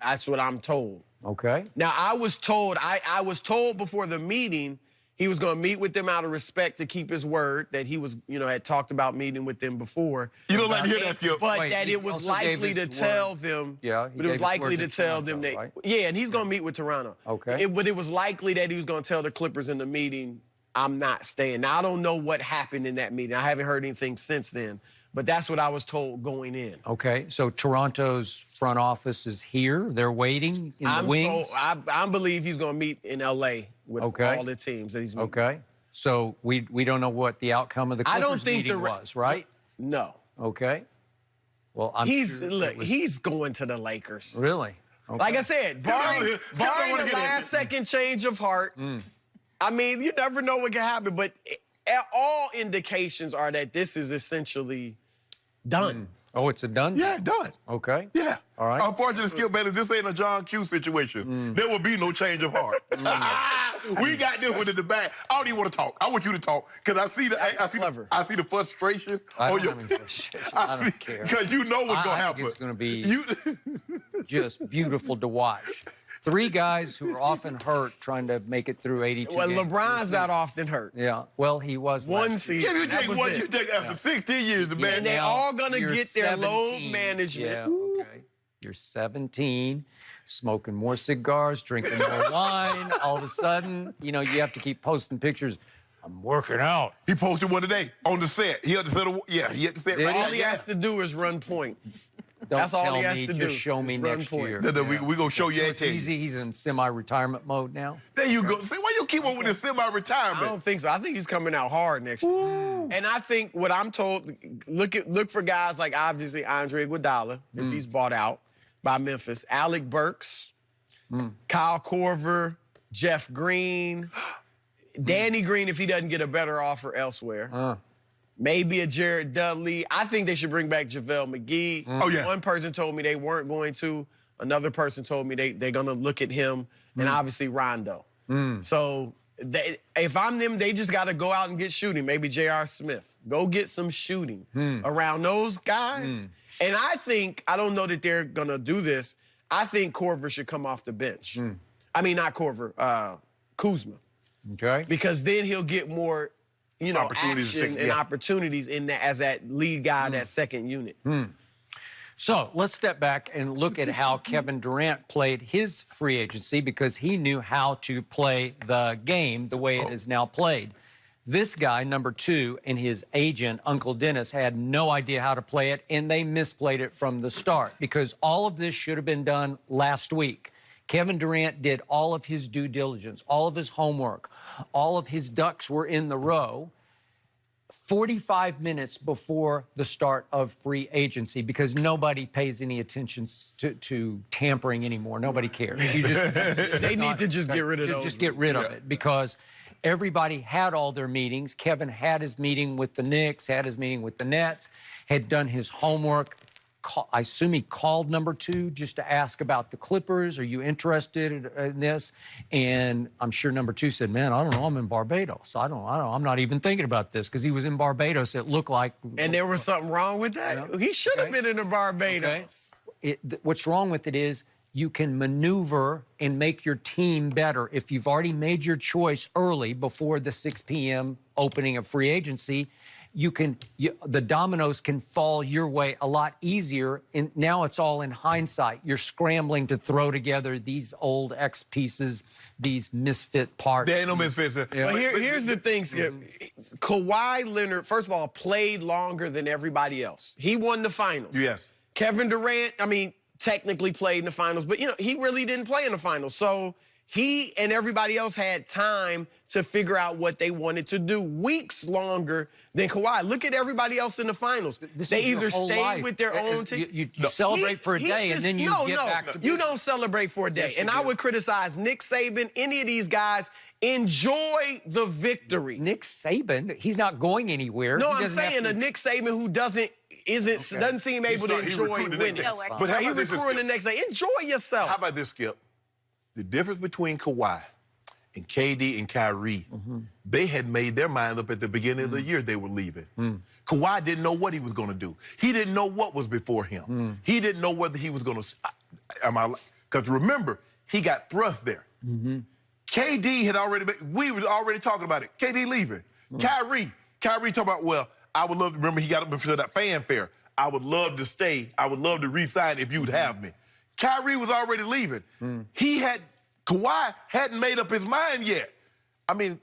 That's what I'm told. Okay. Now, I was told before the meeting he was going to meet with them out of respect to keep his word that he was, had talked about meeting with them before. You don't like to hear that, Skip. But Wait, that he it was also likely gave to his tell word. them. Yeah, he but it was gave his likely word to to tell Toronto, them that. right? Yeah, and he's going to meet with Toronto. Okay. But it was likely that he was going to tell the Clippers in the meeting, I'm not staying. Now, I don't know what happened in that meeting. I haven't heard anything since then. But that's what I was told going in. Okay, so Toronto's front office is here. They're waiting in the wings. I believe he's going to meet in L.A. with all the teams that he's meeting. Okay, so we don't know what the outcome of the Clippers meeting was, right? No. Okay. Well, he's going to the Lakers. Really? Okay. Like I said, barring the last-second change of heart, I mean, you never know what can happen, but all indications are that this is essentially done. Oh, it's a done deal? Yeah, done. Okay. Yeah. All right. Unfortunately, Skip Bayless, this ain't a John Q situation. There will be no change of heart. We got this one in the bag. I don't even want to talk. I want you to talk because I see the frustration. I don't have any frustration. I don't care. Because you know what's going to I happen. think it's going to be just beautiful to watch. 3 guys who are often hurt trying to make it through 82 Well, games. LeBron's not often hurt. Yeah. Well, he was one last year. season. You take after 16 years, the man. And they're all going to get their 17. load management. Yeah, okay. You're 17, smoking more cigars, drinking more wine. All of a sudden, you have to keep posting pictures. I'm working out. He posted one today on the set. He had to set. He had to set. Did he? All he has to do is run point. Don't That's all tell he has me, to just do. show me Just run next point. year. We gonna show you It's easy. He's in semi-retirement mode now. There you go. See, why you keep on with this semi-retirement? I don't think so. I think he's coming out hard next year. And I think what I'm told, look for guys like obviously Andre Iguodala, if he's bought out by Memphis, Alec Burks, Kyle Korver, Jeff Green, Danny Green if he doesn't get a better offer elsewhere. Maybe a Jared Dudley. I think they should bring back JaVale McGee. Oh, yeah. One person told me they weren't going to. Another person told me they're going to look at him. And obviously Rondo. So if I'm them, they just got to go out and get shooting. Maybe J.R. Smith. Go get some shooting around those guys. And I don't know that they're going to do this. I think Korver should come off the bench. I mean, not Korver, Kuzma. Okay. Because then he'll get more action and opportunities in that as that lead guy, that second unit. So let's step back and look at how Kevin Durant played his free agency because he knew how to play the game the way it is now played. This guy, number 2, and his agent, Uncle Dennis, had no idea how to play it, and they misplayed it from the start because all of this should have been done last week. Kevin Durant did all of his due diligence, all of his homework, all of his ducks were in the row 45 minutes before the start of free agency because nobody pays any attention to tampering anymore. Nobody cares. They need to just get rid of those. Just get rid of it because everybody had all their meetings. Kevin had his meeting with the Knicks, had his meeting with the Nets, had done his homework. I assume he called number 2 just to ask about the Clippers. Are you interested in this? And I'm sure number 2 said, man, I don't know. I'm in Barbados. I'm not even thinking about this because he was in Barbados. It looked like. And there was something wrong with that? He should have been in the Barbados. What's wrong with it is you can maneuver and make your team better. If you've already made your choice early before the 6 p.m. opening of free agency, the dominoes can fall your way a lot easier. And now it's all in hindsight. You're scrambling to throw together these old X pieces, these misfit parts. There ain't no misfits. Well, here's the thing, Skip. Kawhi Leonard, first of all, played longer than everybody else. He won the finals. Yes. Kevin Durant, technically played in the finals, but, he really didn't play in the finals. So he and everybody else had time to figure out what they wanted to do, weeks longer than Kawhi. Look at everybody else in the finals. They either stayed with their own team. You celebrate for a day and then you get back to business. You don't celebrate for a day. And I would criticize Nick Saban, any of these guys. Enjoy the victory. Nick Saban, he's not going anywhere. No, I'm saying a Nick Saban who doesn't seem able to enjoy winning. But he recruiting the next day. Enjoy yourself. How about this, Skip? The difference between Kawhi and KD and Kyrie, they had made their mind up at the beginning of the year they were leaving. Kawhi didn't know what he was going to do. He didn't know what was before him. He didn't know whether he was going to... Because remember, he got thrust there. KD had already we were already talking about it. KD leaving. Kyrie talking about, well, I would love to, remember he got up before that fanfare. I would love to stay. I would love to re-sign if you would have me. Kyrie was already leaving. Kawhi hadn't made up his mind yet. I mean,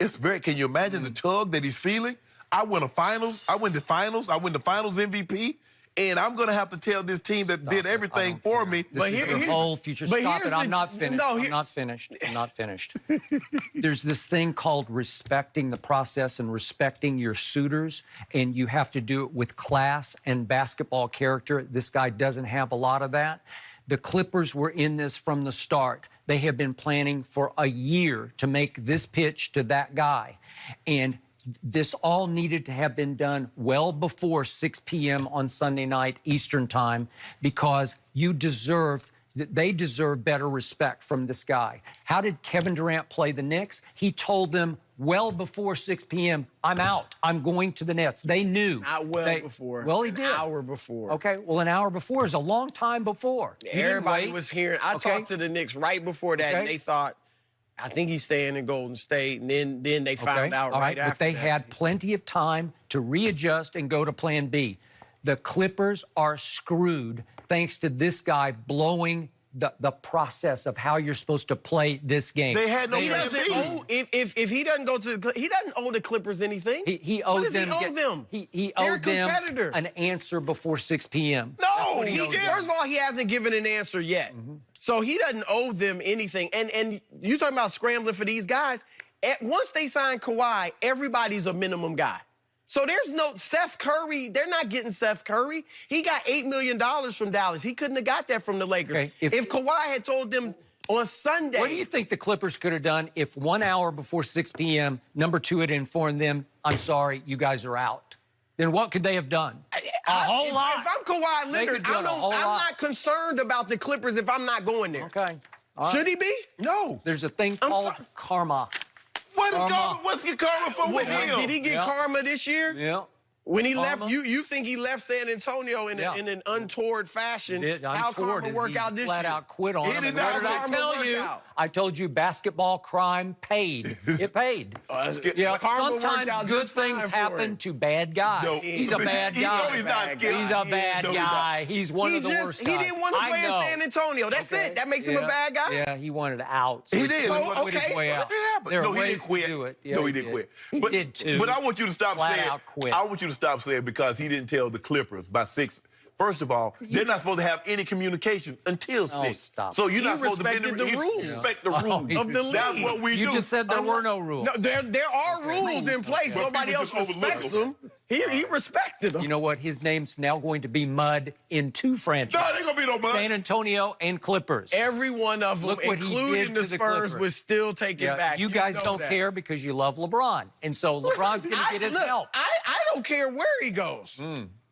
it's very, can you imagine the tug that he's feeling? I win the finals. I win the finals MVP. And I'm going to have to tell this team that did everything for me. But your whole future. Stop it. I'm not finished. No, I'm not finished. I'm not finished. There's this thing called respecting the process and respecting your suitors, and you have to do it with class and basketball character. This guy doesn't have a lot of that. The Clippers were in this from the start. They have been planning for a year to make this pitch to that guy. And this all needed to have been done well before 6 p.m. on Sunday night Eastern time, because they deserve better respect from this guy. How did Kevin Durant play the Knicks? He told them well before 6 p.m., I'm out. I'm going to the Nets. They knew. Not before. Well, he did. An hour before. Okay, well, an hour before is a long time before. Everybody was hearing. I talked to the Knicks right before that, and they thought, I think he's staying in Golden State, and then they found out right after that. But they had plenty of time to readjust and go to plan B. The Clippers are screwed thanks to this guy blowing the process of how you're supposed to play this game. They had no. He doesn't owe, if he doesn't go to the, he doesn't owe the Clippers anything. He owes them. What does he owe them? He owed them an answer before 6 p.m. No, first of all, he hasn't given an answer yet. So he doesn't owe them anything. And you talking about scrambling for these guys. Once they sign Kawhi, everybody's a minimum guy. So there's no Steph Curry. They're not getting Steph Curry. He got $8 million from Dallas. He couldn't have got that from the Lakers. Okay, if Kawhi had told them on Sunday. What do you think the Clippers could have done if 1 hour before 6 p.m., number 2 had informed them, I'm sorry, you guys are out? Then what could they have done? A whole lot. If I'm Kawhi Leonard, I'm not concerned about the Clippers if I'm not going there. Okay. Should he be? No. There's a thing called karma. What's your karma for with him? Did he get karma this year? Yeah. When he left, you think he left San Antonio in an untoward fashion? How karma work out this year? Flat out quit on him. What did I tell you? I told you basketball crime paid. It paid. Sometimes good things happen to bad guys. No. He's a bad guy. He's not scared. He's a bad guy. He's one of the worst guys. He didn't want to play in San Antonio. That's it. That makes him a bad guy? Yeah, he wanted out. So he did. Okay, so it happened. There No, are he ways didn't quit. to do it. No, he didn't quit. He did too. But I want you to stop saying. Flat out quit. I want you to stop saying because he didn't tell the Clippers by 6. First of all, they're not supposed to have any communication until 6. Stop. So you're not supposed to respected the rules. respect the rules of the league. That's what we do. You just said there were no rules. No, there are rules in place. But Nobody else respects them. He respected them. You know what? His name's now going to be mud in 2 franchises. No, there ain't gonna be no mud. San Antonio and Clippers. Every one of them, Look what he including did the to the Spurs, Clippers. was still taken back. You guys know don't that. care because you love LeBron. And so LeBron's going to get his help. I don't care where he goes.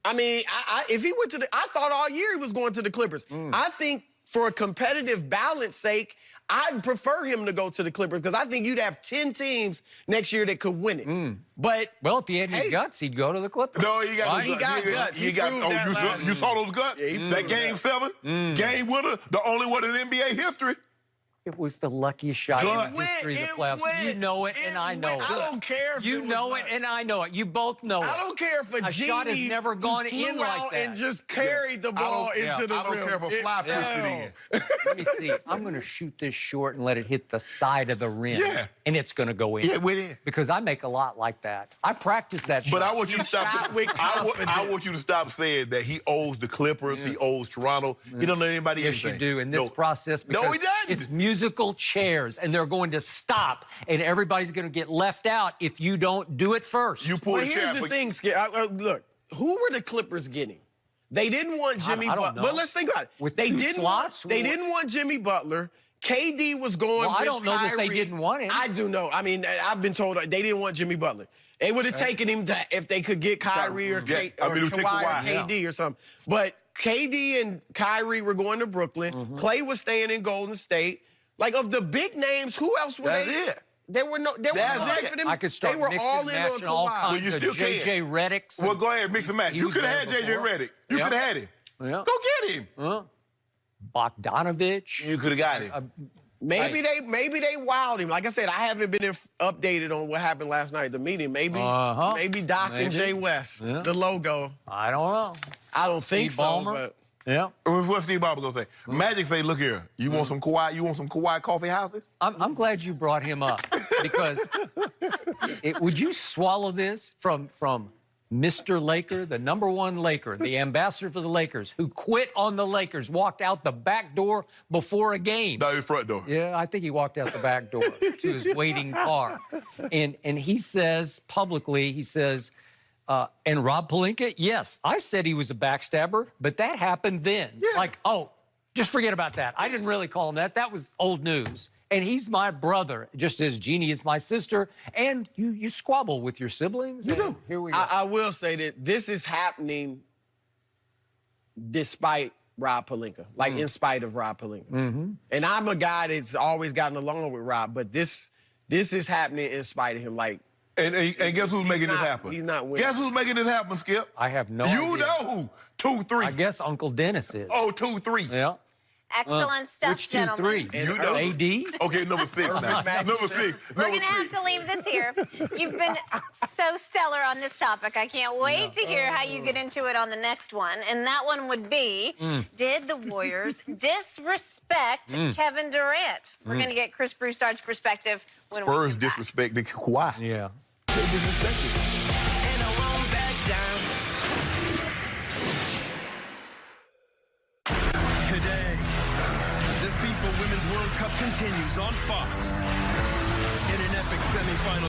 I mean, if he went to I thought all year he was going to the Clippers. I think for a competitive balance sake, I'd prefer him to go to the Clippers because I think you'd have 10 teams next year that could win it. But well, if he had any guts, he'd go to the Clippers. No, he got guts. You saw those guts? That Game 7, game winner, the only one in NBA history. It was the luckiest shot in the history of the playoffs. You know it, and I know it. I don't care if you know it, and I know it. You both know it. I don't care if a shot has never gone flew in like out that. and just carried the ball into the rim. I don't care if a fly pushed it in. Let me see. I'm going to shoot this short and let it hit the side of the rim. Yeah. And it's going to go in. Yeah, went in. Because I make a lot like that. I practice that shot. But I want you to stop. I want you to stop saying that he owes the Clippers, he owes Toronto. He don't know anybody anything. Yes, you do in this process because he doesn't. It's musical chairs, and they're going to stop, and everybody's going to get left out if you don't do it first. You pull But here's the thing, Skip. Look, who were the Clippers getting? They didn't want Jimmy Butler. But let's think about it. With they two didn't slots? They didn't want Jimmy Butler. KD was going with I don't know Kyrie. that they didn't want him. I do know. I mean, I've been told they didn't want Jimmy Butler. They would have taken him if they could get Kyrie or Kawhi or KD or something. But KD and Kyrie were going to Brooklyn. Clay was staying in Golden State. Like, of the big names, who else were That's they? it. There were no right for them. I could start they were mixing all in and on matching all Kawhi. kinds you of still J.J. Redicks. Well, go ahead, mix and match. You could have had J.J. Reddick. You could have had him. Yeah. Go get him. Bogdanovich. You could have got him. Maybe they wowed him. Like I said, I haven't been updated on what happened last night at the meeting. Maybe Doc and Jay West, the logo. I don't know. I don't think Steve Ballmer? so, but Yeah. What's Steve Ballmer gonna say? Magic say, look here, you want some Kawhi? You want some Kawhi coffee houses? I'm glad you brought him up because would you swallow this from Mr. Laker, the #1 Laker, the ambassador for the Lakers, who quit on the Lakers, walked out the back door before a game? No, the front door. Yeah, I think he walked out the back door to his waiting car. And he says publicly, he says, and Rob Pelinka, yes, I said he was a backstabber, but that happened then. Yeah. Like, oh, just forget about that. I didn't really call him that. That was old news. And he's my brother, just as Jeannie is my sister. And you squabble with your siblings. You do. Here we go. I will say that this is happening despite Rob Pelinka, like in spite of Rob Pelinka. And I'm a guy that's always gotten along with Rob, but this is happening in spite of him. Like, And guess who's making this happen? He's not winning. Guess who's making this happen, Skip? I have no idea. You know who? 2-3. I guess Uncle Dennis is. Oh, 2-3. Yeah. Excellent stuff, Which 2, gentlemen. 3? You know. AD? Okay, number 6 now. Magic Number says. 6. We're going to have to leave this here. You've been so stellar on this topic. I can't wait to hear how you get into it on the next one. And that one would be, did the Warriors disrespect Kevin Durant? We're going to get Chris Broussard's perspective when we Spurs come back. disrespected Kawhi. Yeah. They disrespected. Today, the FIFA Women's World Cup continues on Fox in an epic semifinal.